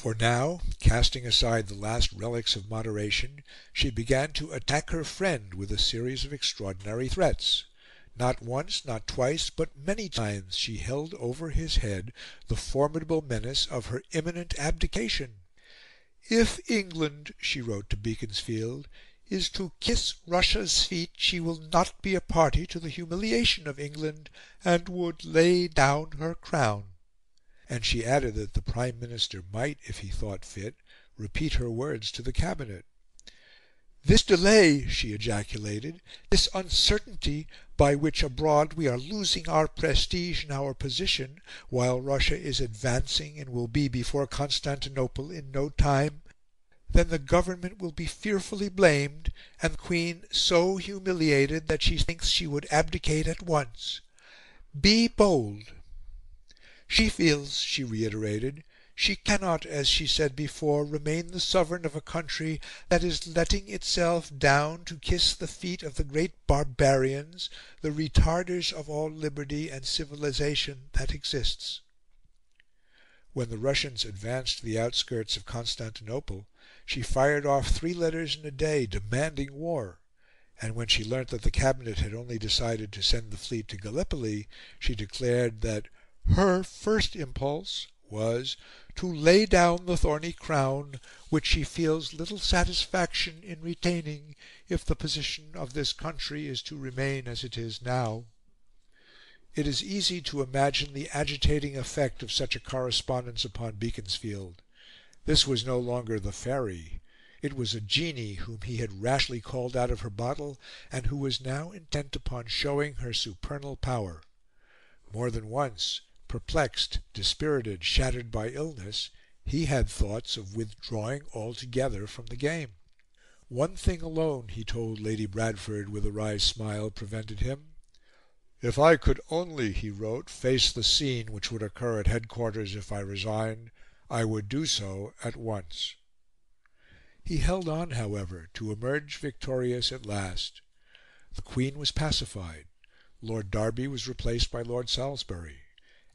For now, casting aside the last relics of moderation, she began to attack her friend with a series of extraordinary threats. Not once, not twice, but many times she held over his head the formidable menace of her imminent abdication. "If England," she wrote to Beaconsfield, "is to kiss Russia's feet, she will not be a party to the humiliation of England, and would lay down her crown." And she added that the Prime Minister might, if he thought fit, repeat her words to the Cabinet. "This delay," she ejaculated, "this uncertainty, by which abroad we are losing our prestige and our position, while Russia is advancing and will be before Constantinople in no time, then the Government will be fearfully blamed, and the Queen so humiliated that she thinks she would abdicate at once. Be bold. She feels," she reiterated, "she cannot, as she said before, remain the sovereign of a country that is letting itself down to kiss the feet of the great barbarians, the retarders of all liberty and civilisation that exists." When the Russians advanced to the outskirts of Constantinople, she fired off 3 letters in a day demanding war; and when she learnt that the Cabinet had only decided to send the fleet to Gallipoli, she declared that her first impulse was to lay down the thorny crown, which she feels little satisfaction in retaining if the position of this country is to remain as it is now. It is easy to imagine the agitating effect of such a correspondence upon Beaconsfield. This was no longer the Faery; it was a genie whom he had rashly called out of her bottle, and who was now intent upon showing her supernal power. More than once, perplexed, dispirited, shattered by illness, he had thoughts of withdrawing altogether from the game. One thing alone, he told Lady Bradford with a wry smile, prevented him. "If I could only," he wrote, "face the scene which would occur at headquarters if I resigned, I would do so at once." He held on, however, to emerge victorious at last. The Queen was pacified; Lord Derby was replaced by Lord Salisbury;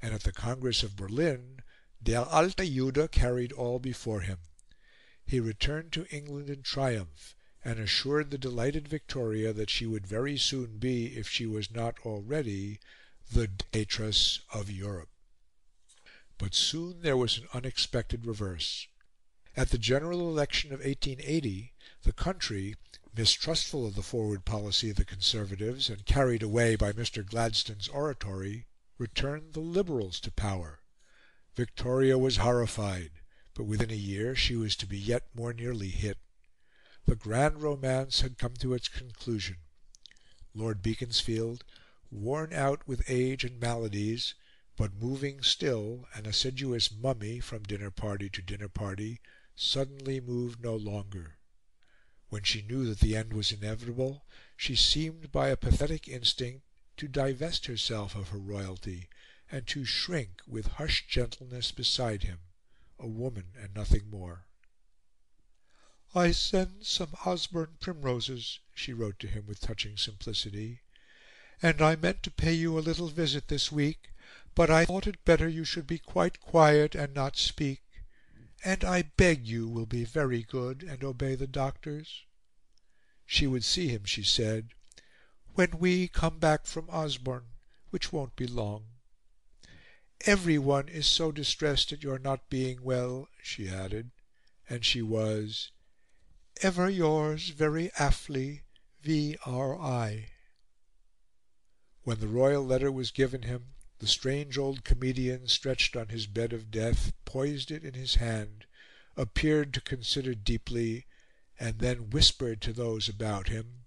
and at the Congress of Berlin, Der alte Jude carried all before him. He returned to England in triumph, and assured the delighted Victoria that she would very soon be, if she was not already, the dictatress of Europe. But soon there was an unexpected reverse. At the general election of 1880, the country, mistrustful of the forward policy of the Conservatives, and carried away by Mr. Gladstone's oratory, returned the Liberals to power. Victoria was horrified, but within a year she was to be yet more nearly hit. The grand romance had come to its conclusion. Lord Beaconsfield, worn out with age and maladies, but moving still, an assiduous mummy, from dinner party to dinner party, suddenly moved no longer. When she knew that the end was inevitable, she seemed, by a pathetic instinct, to divest herself of her royalty, and to shrink with hushed gentleness beside him, a woman and nothing more. "I send some Osborne primroses," she wrote to him with touching simplicity, "and I meant to pay you a little visit this week, but I thought it better you should be quite quiet and not speak, and I beg you will be very good and obey the doctors." She would see him, she said, "when we come back from Osborne, which won't be long. Everyone is so distressed at your not being well," she added, and she was "Ever yours very aptly, V.R.I." When the royal letter was given him, the strange old comedian, stretched on his bed of death, poised it in his hand, appeared to consider deeply, and then whispered to those about him,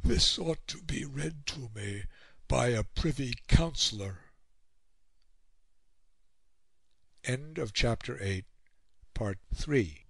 "This ought to be read to me by a Privy Councillor." End of Chapter 8, Part 3.